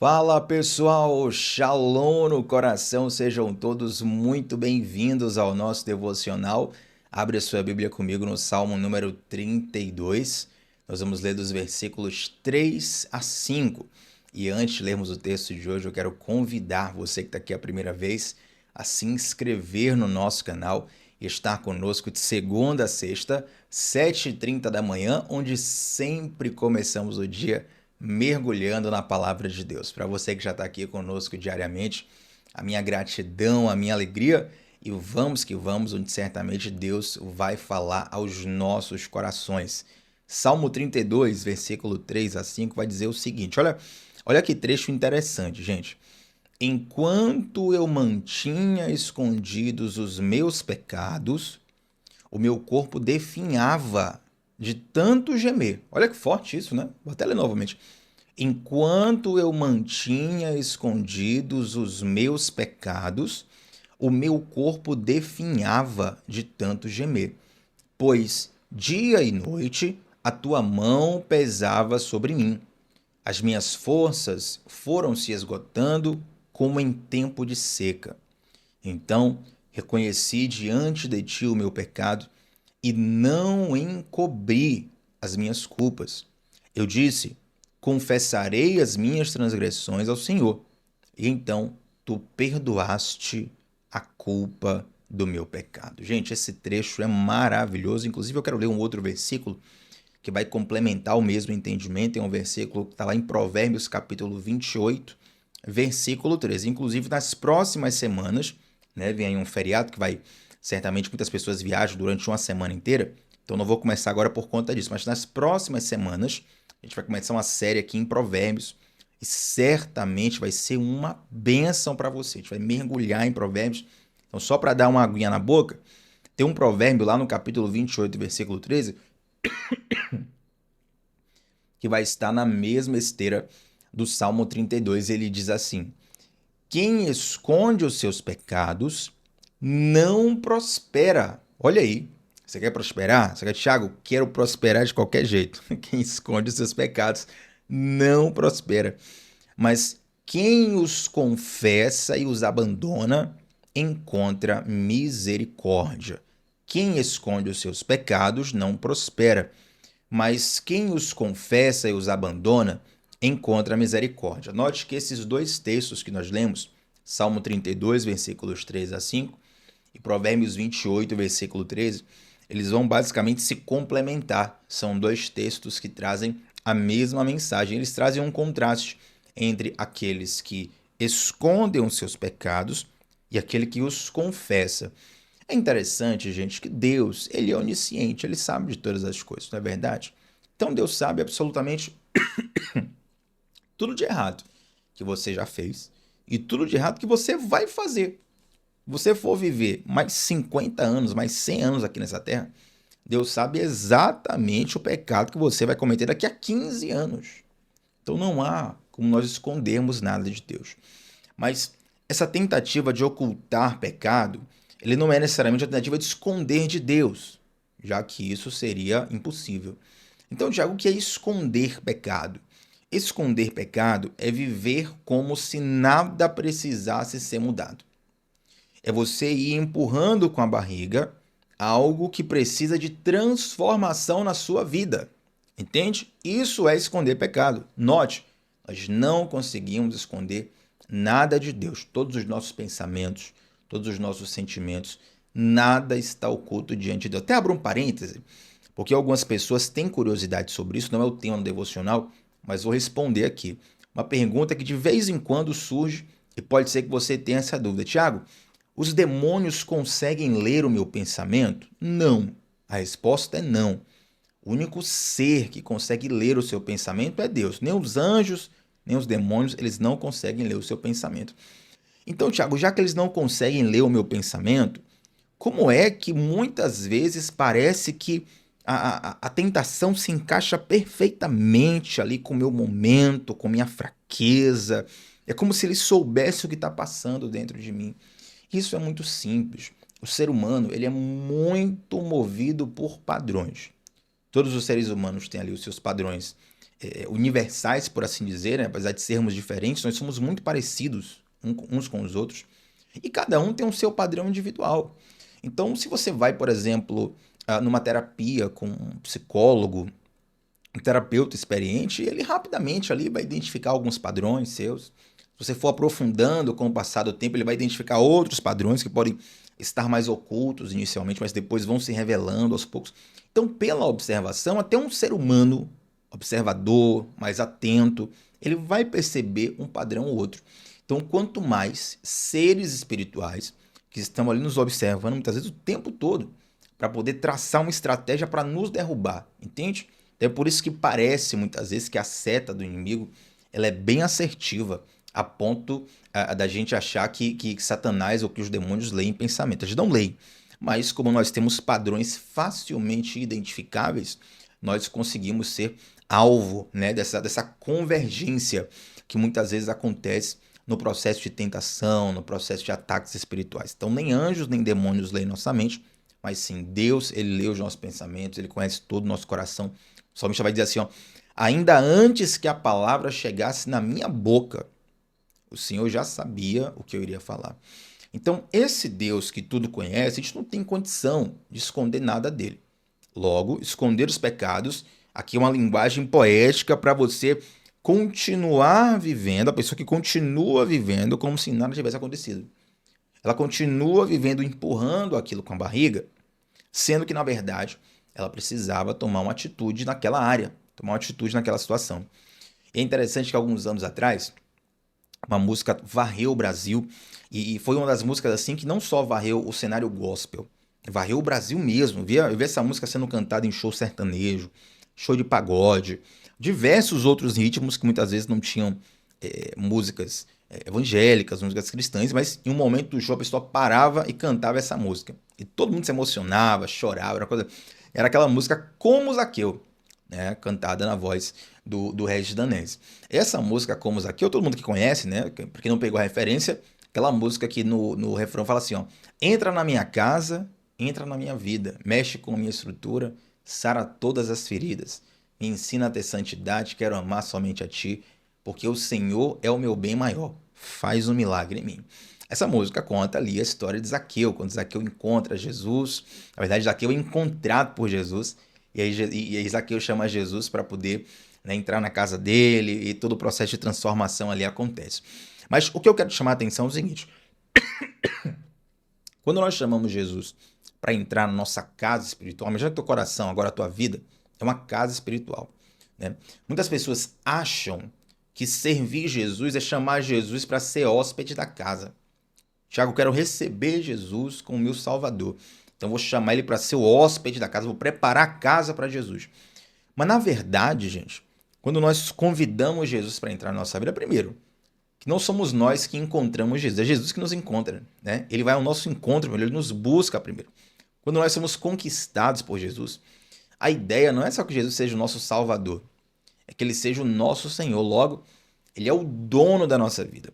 Fala pessoal, Shalom no coração, sejam todos muito bem-vindos ao nosso devocional. Abre a sua Bíblia comigo no Salmo número 32. Nós vamos ler dos versículos 3 a 5. E antes de lermos o texto de hoje, eu quero convidar você que está aqui a primeira vez a se inscrever no nosso canal e estar conosco de segunda a sexta, 7h30 da manhã, onde sempre começamos o dia mergulhando na palavra de Deus. Para você que já está aqui conosco diariamente, a minha gratidão, a minha alegria e vamos que vamos, onde certamente Deus vai falar aos nossos corações. Salmo 32, versículo 3 a 5 vai dizer o seguinte, olha que trecho interessante, gente. Enquanto eu mantinha escondidos os meus pecados, o meu corpo definhava de tanto gemer. Olha que forte isso, né? Vou até ler novamente. Enquanto eu mantinha escondidos os meus pecados, o meu corpo definhava de tanto gemer. Pois dia e noite a tua mão pesava sobre mim. As minhas forças foram se esgotando como em tempo de seca. Então reconheci diante de ti o meu pecado e não encobri as minhas culpas. Eu disse: confessarei as minhas transgressões ao Senhor, e então tu perdoaste a culpa do meu pecado. Gente, esse trecho é maravilhoso. Inclusive, eu quero ler um outro versículo que vai complementar o mesmo entendimento. É um versículo que está lá em Provérbios, capítulo 28, versículo 13. Inclusive, nas próximas semanas, né, vem aí um feriado que vai, certamente muitas pessoas viajam durante uma semana inteira, então não vou começar agora por conta disso, mas nas próximas semanas a gente vai começar uma série aqui em Provérbios e certamente vai ser uma bênção para você. A gente vai mergulhar em Provérbios. Então, só para dar uma aguinha na boca, tem um provérbio lá no capítulo 28, versículo 13, que vai estar na mesma esteira do Salmo 32. Ele diz assim: quem esconde os seus pecados não prospera. Olha aí, você quer prosperar? Você quer, Thiago, quero prosperar de qualquer jeito. Quem esconde os seus pecados não prospera. Mas quem os confessa e os abandona encontra misericórdia. Quem esconde os seus pecados não prospera, mas quem os confessa e os abandona encontra misericórdia. Note que esses dois textos que nós lemos, Salmo 32, versículos 3 a 5, e Provérbios 28, versículo 13, eles vão basicamente se complementar. São dois textos que trazem a mesma mensagem. Eles trazem um contraste entre aqueles que escondem os seus pecados e aquele que os confessa. É interessante, gente, que Deus, ele é onisciente, ele sabe de todas as coisas, não é verdade? Então Deus sabe absolutamente tudo de errado que você já fez e tudo de errado que você vai fazer. Você for viver mais 50 anos, mais 100 anos aqui nessa terra, Deus sabe exatamente o pecado que você vai cometer daqui a 15 anos. Então não há como nós escondermos nada de Deus. Mas essa tentativa de ocultar pecado, ele não é necessariamente a tentativa de esconder de Deus, já que isso seria impossível. Então, Tiago, o que é esconder pecado? Esconder pecado é viver como se nada precisasse ser mudado. É você ir empurrando com a barriga algo que precisa de transformação na sua vida. Entende? Isso é esconder pecado. Note, nós não conseguimos esconder nada de Deus. Todos os nossos pensamentos, todos os nossos sentimentos, nada está oculto diante de Deus. Até abro um parêntese, porque algumas pessoas têm curiosidade sobre isso, não é o tema do devocional, mas vou responder aqui. Uma pergunta que de vez em quando surge e pode ser que você tenha essa dúvida. Tiago, os demônios conseguem ler o meu pensamento? Não. A resposta é não. O único ser que consegue ler o seu pensamento é Deus. Nem os anjos, nem os demônios, eles não conseguem ler o seu pensamento. Então, Tiago, já que eles não conseguem ler o meu pensamento, como é que muitas vezes parece que a tentação se encaixa perfeitamente ali com o meu momento, com minha fraqueza? É como se ele soubesse o que está passando dentro de mim. Isso é muito simples. O ser humano, ele é muito movido por padrões. Todos os seres humanos têm ali os seus padrões universais, por assim dizer, né? Apesar de sermos diferentes, nós somos muito parecidos uns com os outros. E cada um tem o seu padrão individual. Então, se você vai, por exemplo, numa terapia com um psicólogo, um terapeuta experiente, ele rapidamente ali vai identificar alguns padrões seus. Se você for aprofundando com o passar do tempo, ele vai identificar outros padrões que podem estar mais ocultos inicialmente, mas depois vão se revelando aos poucos. Então, pela observação, até um ser humano observador, mais atento, ele vai perceber um padrão ou outro. Então, quanto mais seres espirituais que estão ali nos observando muitas vezes o tempo todo para poder traçar uma estratégia para nos derrubar, entende? Então, é por isso que parece muitas vezes que a seta do inimigo ela é bem assertiva, a ponto da gente achar que Satanás ou que os demônios leem pensamento. Eles não leem, mas como nós temos padrões facilmente identificáveis, nós conseguimos ser alvo, né, dessa convergência que muitas vezes acontece no processo de tentação, no processo de ataques espirituais. Então, nem anjos nem demônios leem nossa mente, mas sim Deus, ele lê os nossos pensamentos, ele conhece todo o nosso coração. O salmista vai dizer assim, ó, ainda antes que a palavra chegasse na minha boca, o Senhor já sabia o que eu iria falar. Então, esse Deus que tudo conhece, a gente não tem condição de esconder nada dele. Logo, esconder os pecados, aqui é uma linguagem poética para você continuar vivendo, a pessoa que continua vivendo como se nada tivesse acontecido. Ela continua vivendo empurrando aquilo com a barriga, sendo que, na verdade, ela precisava tomar uma atitude naquela área, tomar uma atitude naquela situação. E é interessante que alguns anos atrás, uma música varreu o Brasil, e foi uma das músicas assim que não só varreu o cenário gospel, varreu o Brasil mesmo. Eu vi essa música sendo cantada em show sertanejo, show de pagode, diversos outros ritmos que muitas vezes não tinham músicas evangélicas, músicas cristãs, mas em um momento do show a pessoa parava e cantava essa música. E todo mundo se emocionava, chorava, era aquela música Como Zaqueu, né, cantada na voz do Regis Danese. Essa música Como Zaqueu, todo mundo que conhece, né, porque não pegou a referência, aquela música que no refrão fala assim, ó, entra na minha casa, entra na minha vida, mexe com minha estrutura, sara todas as feridas, me ensina a ter santidade, quero amar somente a ti, porque o Senhor é o meu bem maior, faz um milagre em mim. Essa música conta ali a história de Zaqueu, quando Zaqueu encontra Jesus, na verdade Zaqueu é encontrado por Jesus, e aí Zaqueu chama Jesus para poder, né, entrar na casa dele, e todo o processo de transformação ali acontece. Mas o que eu quero chamar a atenção é o seguinte, quando nós chamamos Jesus para entrar na nossa casa espiritual, imagina que teu coração, agora a tua vida, é uma casa espiritual, né? Muitas pessoas acham que servir Jesus é chamar Jesus para ser hóspede da casa. Tiago, eu quero receber Jesus como meu Salvador. Então vou chamar ele para ser o hóspede da casa, vou preparar a casa para Jesus. Mas na verdade, gente, quando nós convidamos Jesus para entrar na nossa vida, primeiro, que não somos nós que encontramos Jesus, é Jesus que nos encontra, né? Ele vai ao nosso encontro, ele nos busca primeiro. Quando nós somos conquistados por Jesus, a ideia não é só que Jesus seja o nosso Salvador, é que ele seja o nosso Senhor. Logo, ele é o dono da nossa vida.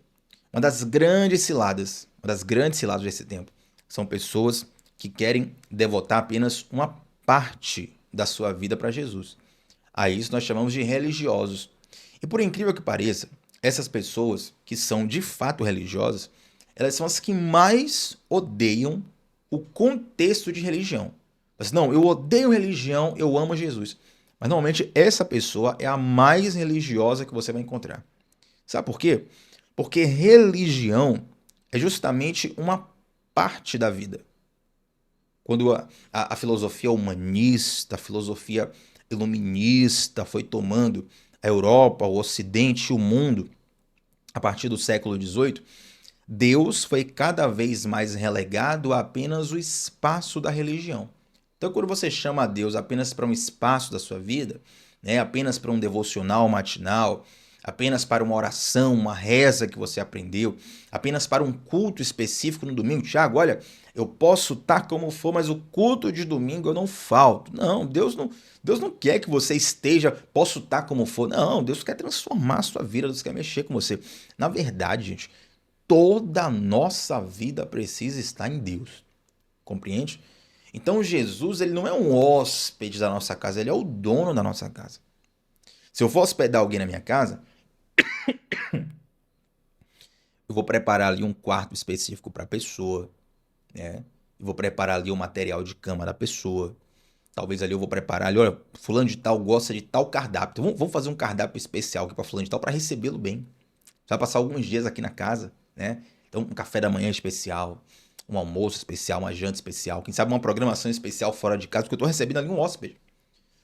Uma das grandes ciladas desse tempo, são pessoas que querem devotar apenas uma parte da sua vida para Jesus. A isso nós chamamos de religiosos. E por incrível que pareça, essas pessoas que são de fato religiosas, elas são as que mais odeiam o contexto de religião. Mas não, eu odeio religião, eu amo Jesus. Mas normalmente essa pessoa é a mais religiosa que você vai encontrar. Sabe por quê? Porque religião é justamente uma parte da vida. Quando a filosofia humanista, a filosofia iluminista foi tomando a Europa, o Ocidente e o mundo a partir do século XVIII, Deus foi cada vez mais relegado a apenas o espaço da religião. Então, quando você chama a Deus apenas para um espaço da sua vida, né, apenas para um devocional matinal, apenas para uma oração, uma reza que você aprendeu, apenas para um culto específico no domingo, Tiago, olha, eu posso estar como for, mas o culto de domingo eu não falto. Não, Deus não quer que você esteja, posso estar como for. Não, Deus quer transformar a sua vida, Deus quer mexer com você. Na verdade, gente, toda a nossa vida precisa estar em Deus. Compreende? Então Jesus, ele não é um hóspede da nossa casa, ele é o dono da nossa casa. Se eu for hospedar alguém na minha casa, eu vou preparar ali um quarto específico para a pessoa, né? Eu vou preparar ali o material de cama da pessoa. Talvez ali eu vou preparar ali, olha, fulano de tal gosta de tal cardápio. Então vamos fazer um cardápio especial aqui para fulano de tal para recebê-lo bem. Você vai passar alguns dias aqui na casa, né? Então um café da manhã especial, um almoço especial, uma janta especial, quem sabe uma programação especial fora de casa, porque eu estou recebendo ali um hóspede.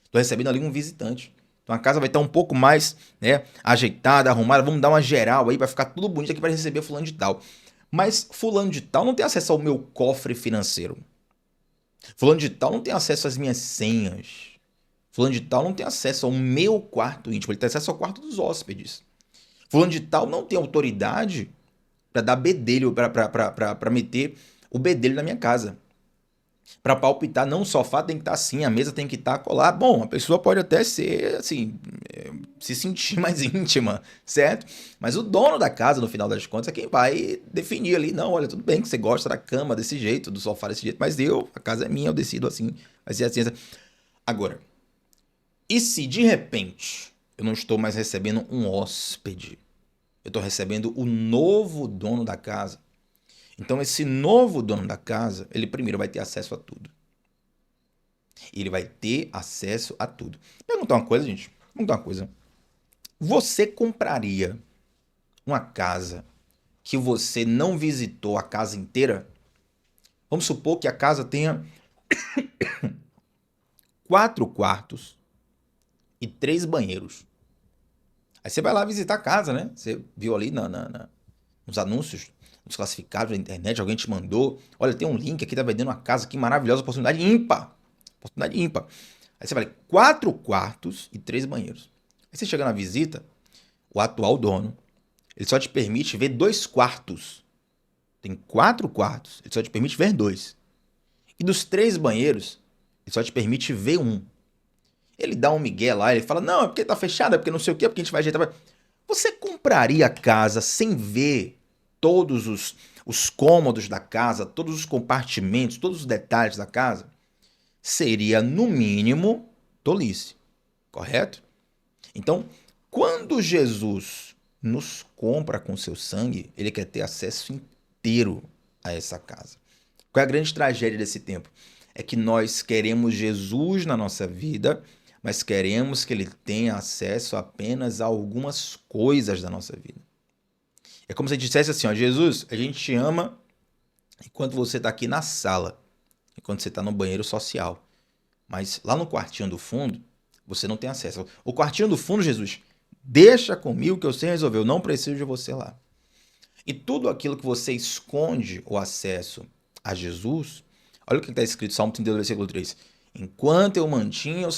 Estou recebendo ali um visitante. Então a casa vai estar um pouco mais, né, ajeitada, arrumada. Vamos dar uma geral aí para ficar tudo bonito aqui para receber fulano de tal. Mas fulano de tal não tem acesso ao meu cofre financeiro. Fulano de tal não tem acesso às minhas senhas. Fulano de tal não tem acesso ao meu quarto íntimo. Ele tem acesso ao quarto dos hóspedes. Fulano de tal não tem autoridade para dar bedelho, para meter o bedelho na minha casa. Para palpitar, não, o sofá tem que estar assim, a mesa tem que estar colar. Bom, a pessoa pode até ser, assim, se sentir mais íntima, certo? Mas o dono da casa, no final das contas, é quem vai definir ali. Não, olha, tudo bem que você gosta da cama desse jeito, do sofá desse jeito, mas a casa é minha, eu decido assim, vai ser assim. Agora, e se de repente eu não estou mais recebendo um hóspede, eu estou recebendo o novo dono da casa? Então, esse novo dono da casa, ele primeiro vai ter acesso a tudo. Ele vai ter acesso a tudo. Perguntar uma coisa, gente. Perguntar uma coisa. Você compraria uma casa que você não visitou a casa inteira? Vamos supor que a casa tenha 4 quartos e 3 banheiros. Aí você vai lá visitar a casa, né? Você viu ali nos anúncios, nos classificados da internet, alguém te mandou. Olha, tem um link aqui, tá vendendo uma casa aqui maravilhosa, oportunidade ímpar. Oportunidade ímpar. Aí você vai, 4 quartos e 3 banheiros. Aí você chega na visita, o atual dono, ele só te permite ver 2 quartos. Tem 4 quartos, ele só te permite ver 2. E dos 3 banheiros, ele só te permite ver um. Ele dá um migué lá, ele fala, não, é porque tá fechado, é porque não sei o quê, é porque a gente vai ajeitar. Você compraria a casa sem ver todos os cômodos da casa, todos os compartimentos, todos os detalhes da casa? Seria, no mínimo, tolice, correto? Então, quando Jesus nos compra com seu sangue, ele quer ter acesso inteiro a essa casa. Qual é a grande tragédia desse tempo? É que nós queremos Jesus na nossa vida, mas queremos que ele tenha acesso apenas a algumas coisas da nossa vida. É como se a gente dissesse assim, ó, Jesus, a gente te ama enquanto você está aqui na sala, enquanto você está no banheiro social. Mas lá no quartinho do fundo, você não tem acesso. O quartinho do fundo, Jesus, deixa comigo que eu sei resolver, eu não preciso de você lá. E tudo aquilo que você esconde o acesso a Jesus, olha o que está escrito, Salmo 32, versículo 3. Enquanto eu mantinha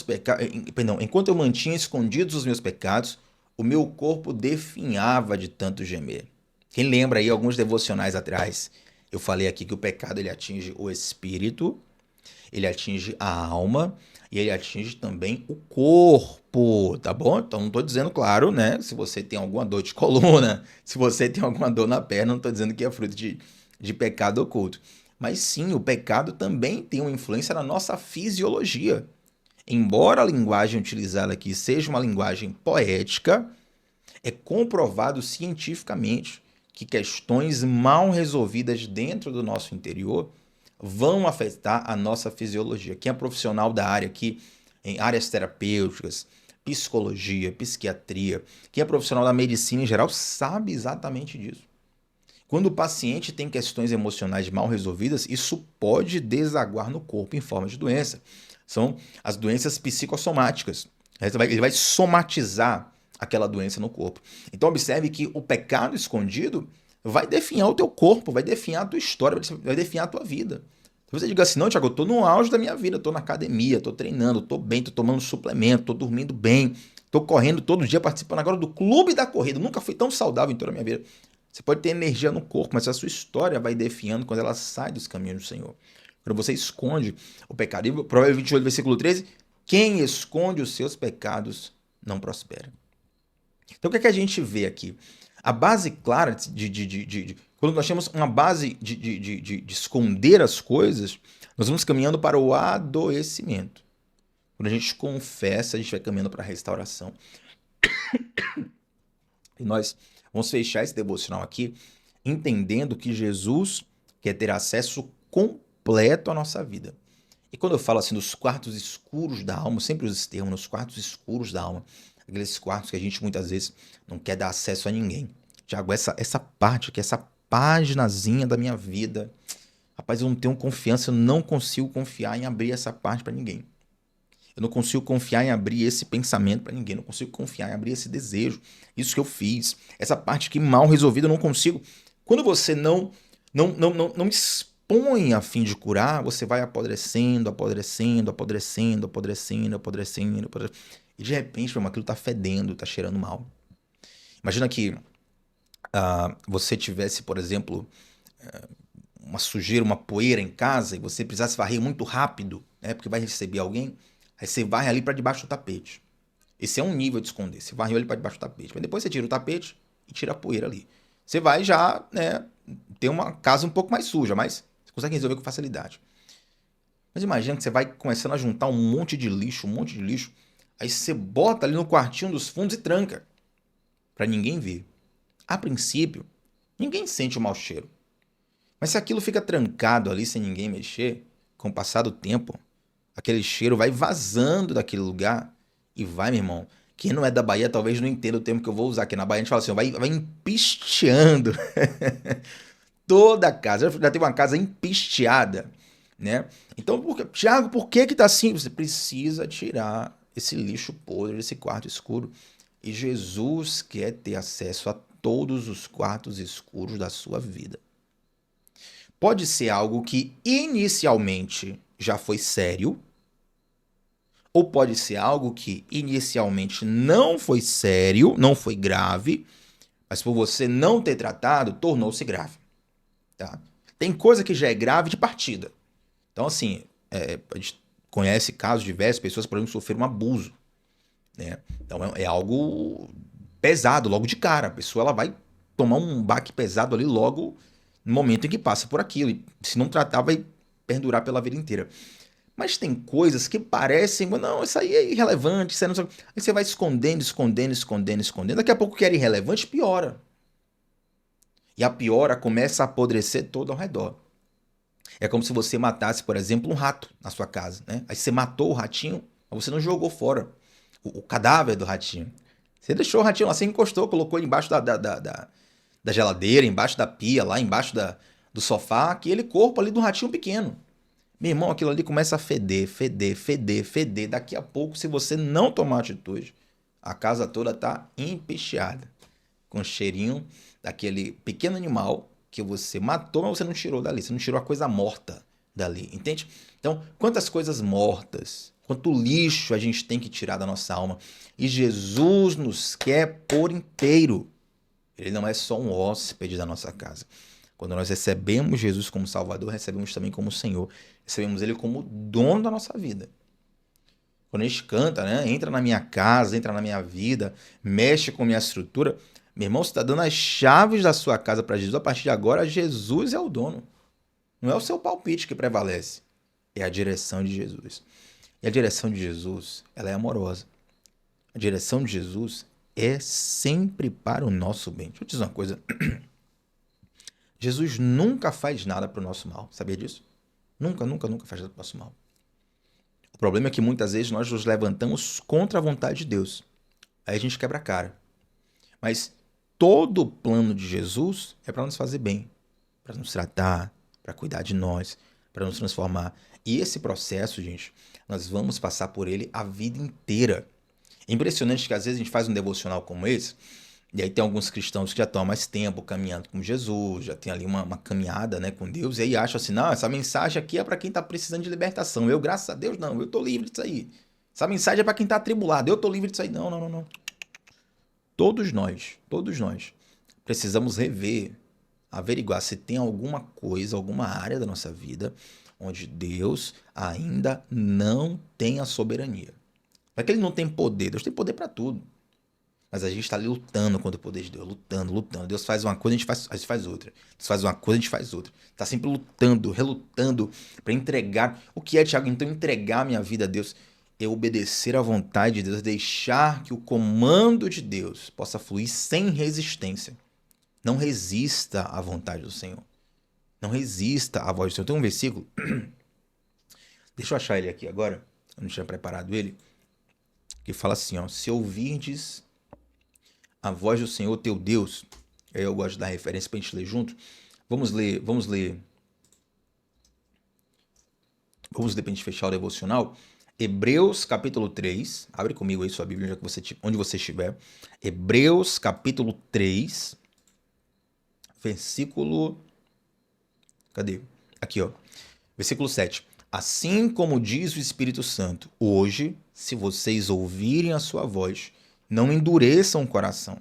enquanto eu mantinha escondidos os meus pecados, o meu corpo definhava de tanto gemer. Quem lembra aí alguns devocionais atrás, eu falei aqui que o pecado ele atinge o espírito, ele atinge a alma e ele atinge também o corpo, tá bom? Então não estou dizendo, claro, né? Se você tem alguma dor de coluna, se você tem alguma dor na perna, não estou dizendo que é fruto de pecado oculto. Mas sim, o pecado também tem uma influência na nossa fisiologia. Embora a linguagem utilizada aqui seja uma linguagem poética, é comprovado cientificamente que questões mal resolvidas dentro do nosso interior vão afetar a nossa fisiologia. Quem é profissional da área aqui, em áreas terapêuticas, psicologia, psiquiatria, quem é profissional da medicina em geral, sabe exatamente disso. Quando o paciente tem questões emocionais mal resolvidas, isso pode desaguar no corpo em forma de doença. São as doenças psicossomáticas. Ele vai somatizar aquela doença no corpo. Então observe que o pecado escondido vai definhar o teu corpo, vai definhar a tua história, vai definhar a tua vida. Se você diga assim, não, Thiago, eu tô no auge da minha vida, eu tô na academia, tô treinando, tô bem, tô tomando suplemento, tô dormindo bem, tô correndo todo dia, participando agora do clube da corrida, nunca fui tão saudável em toda a minha vida. Você pode ter energia no corpo, mas a sua história vai definhando quando ela sai dos caminhos do Senhor. Quando você esconde o pecado. E Provérbios 28, versículo 13, quem esconde os seus pecados não prospera. Então o que é que a gente vê aqui? A base clara quando nós temos uma base de esconder as coisas, nós vamos caminhando para o adoecimento. Quando a gente confessa, a gente vai caminhando para a restauração. E nós vamos fechar esse devocional aqui entendendo que Jesus quer ter acesso completo à nossa vida. E quando eu falo assim dos quartos escuros da alma, eu sempre uso esse termo, nos quartos escuros da alma, aqueles quartos que a gente muitas vezes não quer dar acesso a ninguém. Tiago, essa parte aqui, essa paginazinha da minha vida, rapaz, eu não tenho confiança, eu não consigo confiar em abrir essa parte para ninguém. Eu não consigo confiar em abrir esse pensamento para ninguém, não consigo confiar em abrir esse desejo, isso que eu fiz, essa parte que mal resolvida eu não consigo. Quando você não expõe a fim de curar, você vai apodrecendo, apodrecendo, apodrecendo, apodrecendo, apodrecendo, apodrecendo. E de repente, meu irmão, aquilo tá fedendo, tá cheirando mal. Imagina que você tivesse, por exemplo, uma sujeira, uma poeira em casa e você precisasse varrer muito rápido, né, porque vai receber alguém, aí você varre ali para debaixo do tapete. Esse é um nível de esconder. Você varreu ali para debaixo do tapete. Mas depois você tira o tapete e tira a poeira ali. Você vai já, né, ter uma casa um pouco mais suja, mas você consegue resolver com facilidade. Mas imagina que você vai começando a juntar um monte de lixo, um monte de lixo. Aí você bota ali no quartinho dos fundos e tranca. Para ninguém ver. A princípio, ninguém sente o mau cheiro. Mas se aquilo fica trancado ali sem ninguém mexer, com o passar do tempo, aquele cheiro vai vazando daquele lugar e vai, meu irmão. Quem não é da Bahia talvez não entenda o termo que eu vou usar, aqui na Bahia a gente fala assim, vai empisteando toda a casa. Já teve uma casa empisteada, né? Então, Thiago, por que tá assim? Você precisa tirar esse lixo podre desse quarto escuro. E Jesus quer ter acesso a todos os quartos escuros da sua vida. Pode ser algo que inicialmente já foi sério, ou pode ser algo que inicialmente não foi sério, não foi grave, mas por você não ter tratado, tornou-se grave. Tá? Tem coisa que já é grave de partida. Então, assim, a gente conhece casos de diversas pessoas, por exemplo, sofreram um abuso. Né? Então, é algo pesado, logo de cara. A pessoa ela vai tomar um baque pesado ali logo no momento em que passa por aquilo. E se não tratar, vai perdurar pela vida inteira. Mas tem coisas que parecem, não, isso aí é irrelevante, isso aí não... Aí você vai escondendo, escondendo, escondendo, escondendo. Daqui a pouco o que era irrelevante piora. E a piora começa a apodrecer todo ao redor. É como se você matasse, por exemplo, um rato na sua casa, né? Aí você matou o ratinho, mas você não jogou fora o cadáver do ratinho. Você deixou o ratinho lá, você encostou, colocou ele embaixo da geladeira, embaixo da pia, lá embaixo do sofá, aquele corpo ali do ratinho pequeno. Meu irmão, aquilo ali começa a feder, feder, feder, feder. Daqui a pouco, se você não tomar atitude, a casa toda tá empicheada. Com cheirinho daquele pequeno animal que você matou, mas você não tirou dali. Você não tirou a coisa morta dali, entende? Então, quantas coisas mortas, quanto lixo a gente tem que tirar da nossa alma. E Jesus nos quer por inteiro. Ele não é só um hóspede da nossa casa. Quando nós recebemos Jesus como Salvador, recebemos também como Senhor. Recebemos Ele como dono da nossa vida. Quando a gente canta, né? Entra na minha casa, entra na minha vida, mexe com a minha estrutura. Meu irmão, você está dando as chaves da sua casa para Jesus. A partir de agora, Jesus é o dono. Não é o seu palpite que prevalece. É a direção de Jesus. E a direção de Jesus, ela é amorosa. A direção de Jesus é sempre para o nosso bem. Deixa eu te dizer uma coisa. Jesus nunca faz nada para o nosso mal. Sabia disso? Nunca, nunca, nunca faz nada para o nosso mal. O problema é que muitas vezes nós nos levantamos contra a vontade de Deus. Aí a gente quebra a cara. Mas todo o plano de Jesus é para nos fazer bem, para nos tratar, para cuidar de nós, para nos transformar. E esse processo, gente, nós vamos passar por ele a vida inteira. É impressionante que às vezes a gente faz um devocional como esse, e aí tem alguns cristãos que já estão há mais tempo caminhando com Jesus, já tem ali uma caminhada, né, com Deus, e aí acham assim, não, essa mensagem aqui é para quem está precisando de libertação. Eu, graças a Deus, não, eu estou livre disso aí. Essa mensagem é para quem está atribulado, eu estou livre disso aí. Não, não, não, não. Todos nós precisamos rever, averiguar se tem alguma coisa, alguma área da nossa vida onde Deus ainda não tem a soberania. Não é que ele não tem poder, Deus tem poder para tudo. Mas a gente está ali lutando contra o poder de Deus, lutando, lutando. Deus faz uma coisa, a gente faz outra. Deus faz uma coisa, a gente faz outra. Está sempre lutando, relutando para entregar. O que é, Tiago? Então entregar a minha vida a Deus. é obedecer à vontade de Deus, deixar que o comando de Deus possa fluir sem resistência. Não resista à vontade do Senhor. Não resista à voz do Senhor. Tem um versículo, deixa eu achar ele aqui agora, eu não tinha preparado ele, que fala assim, ó, se ouvirdes a voz do Senhor teu Deus, aí eu gosto de dar referência pra gente ler junto, vamos ler pra gente fechar o devocional, Hebreus capítulo 3, abre comigo aí sua Bíblia onde você estiver, Hebreus capítulo 3, versículo, cadê? Aqui, ó, versículo 7. Assim como diz o Espírito Santo, hoje, se vocês ouvirem a sua voz, não endureçam o coração,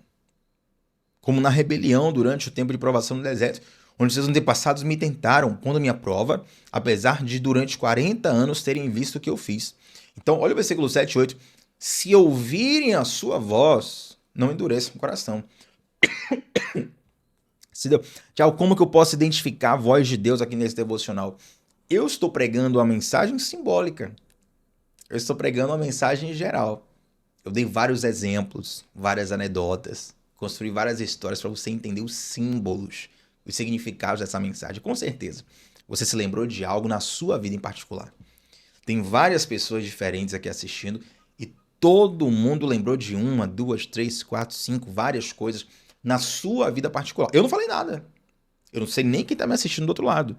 como na rebelião durante o tempo de provação no deserto, onde seus antepassados me tentaram, pondo minha prova, apesar de durante 40 anos terem visto o que eu fiz. Então, olha o versículo 7 e 8. Se ouvirem a sua voz, não endureçam o coração. Tiago, como que eu posso identificar a voz de Deus aqui nesse devocional? Eu estou pregando uma mensagem simbólica. Eu estou pregando uma mensagem geral. Eu dei vários exemplos, várias anedotas, construí várias histórias para você entender os símbolos, os significados dessa mensagem. Com certeza, você se lembrou de algo na sua vida em particular. Tem várias pessoas diferentes aqui assistindo e todo mundo lembrou de uma, duas, três, quatro, cinco, várias coisas na sua vida particular. Eu não falei nada. Eu não sei nem quem está me assistindo do outro lado.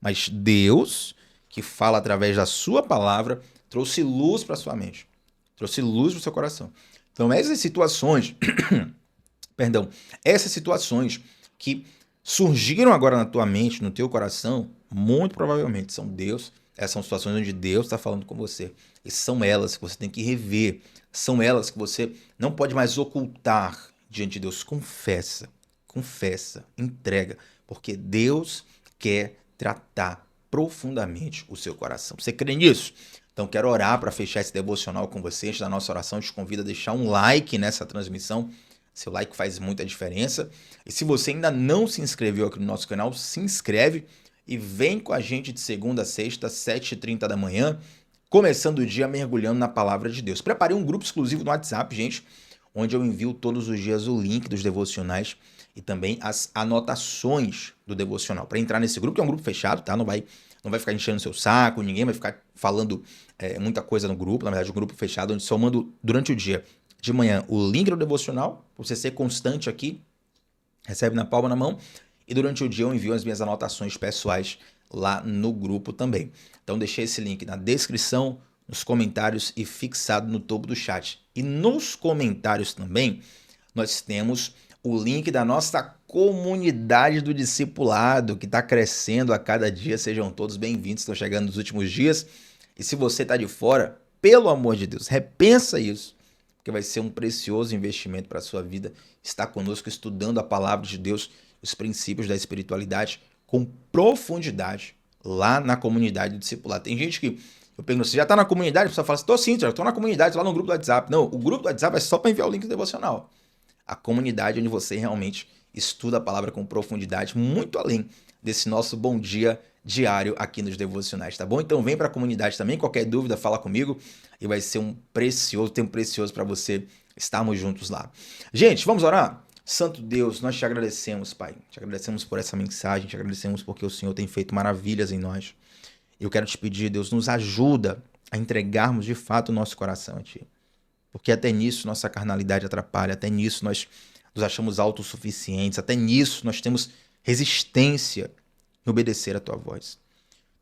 Mas Deus, que fala através da sua palavra, trouxe luz para sua mente. Trouxe luz para o seu coração. Então, essas situações, essas situações que surgiram agora na tua mente, no teu coração, muito provavelmente são Deus. Essas são situações onde Deus está falando com você. E são elas que você tem que rever. São elas que você não pode mais ocultar diante de Deus. Confessa, entrega. Porque Deus quer tratar profundamente o seu coração. Você crê nisso? Então, quero orar para fechar esse devocional com você. Antes da nossa oração, eu te convido a deixar um like nessa transmissão. Seu like faz muita diferença. E se você ainda não se inscreveu aqui no nosso canal, se inscreve e vem com a gente de segunda a sexta, 7h30 da manhã, começando o dia mergulhando na palavra de Deus. Preparei um grupo exclusivo no WhatsApp, gente, onde eu envio todos os dias o link dos devocionais e também as anotações do devocional. Para entrar nesse grupo, que é um grupo fechado, tá? Não vai ficar enchendo seu saco, ninguém vai ficar falando muita coisa no grupo. Na verdade, um grupo fechado, onde só mando durante o dia, de manhã, o link do devocional, para você ser constante aqui, recebe na palma na mão, e durante o dia eu envio as minhas anotações pessoais lá no grupo também. Então deixei esse link na descrição, nos comentários e fixado no topo do chat. E nos comentários também, nós temos o link da nossa comunidade do discipulado, que está crescendo a cada dia. Sejam todos bem-vindos, estão chegando nos últimos dias. E se você está de fora, pelo amor de Deus, repensa isso, porque vai ser um precioso investimento para a sua vida estar conosco estudando a palavra de Deus, os princípios da espiritualidade com profundidade lá na comunidade do discipulado. Tem gente que eu pergunto, você já está na comunidade? A pessoa fala assim, tô sim, já estou na comunidade, lá no grupo do WhatsApp. Não, o grupo do WhatsApp é só para enviar o link do devocional. A comunidade onde você realmente estuda a palavra com profundidade, muito além desse nosso bom dia diário aqui nos devocionais, tá bom? Então vem para a comunidade também, qualquer dúvida, fala comigo e vai ser um tempo precioso para você estarmos juntos lá. Gente, vamos orar? Santo Deus, nós te agradecemos, Pai. Te agradecemos por essa mensagem, te agradecemos porque o Senhor tem feito maravilhas em nós. Eu quero te pedir, Deus, nos ajuda a entregarmos de fato o nosso coração a Ti. Porque até nisso nossa carnalidade atrapalha, até nisso nós nos achamos autossuficientes, até nisso nós temos resistência em obedecer a Tua voz.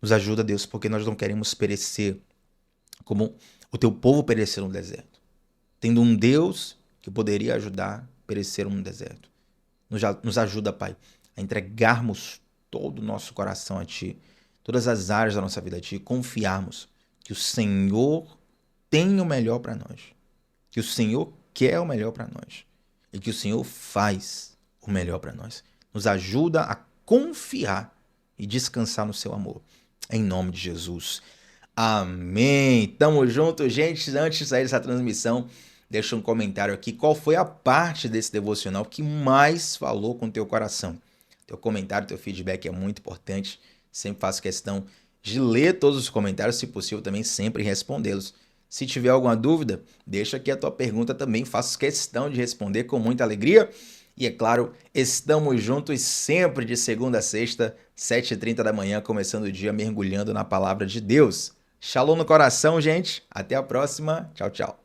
Nos ajuda, Deus, porque nós não queremos perecer como o Teu povo pereceu no deserto. Tendo um Deus que poderia ajudar, pereceram no deserto. Nos ajuda, Pai, a entregarmos todo o nosso coração a Ti, todas as áreas da nossa vida a Ti, confiarmos que o Senhor tem o melhor para nós, que o Senhor quer o melhor para nós e que o Senhor faz o melhor para nós. Nos ajuda a confiar e descansar no Seu amor. Em nome de Jesus. Amém. Tamo junto, gente. Antes de sair dessa transmissão, deixa um comentário aqui. Qual foi a parte desse devocional que mais falou com o teu coração? Teu comentário, teu feedback é muito importante. Sempre faço questão de ler todos os comentários, se possível também sempre respondê-los. Se tiver alguma dúvida, deixa aqui a tua pergunta também, faço questão de responder com muita alegria. E é claro, estamos juntos sempre de segunda a sexta, 7h30 da manhã, começando o dia mergulhando na palavra de Deus. Shalom no coração, gente. Até a próxima. Tchau, tchau.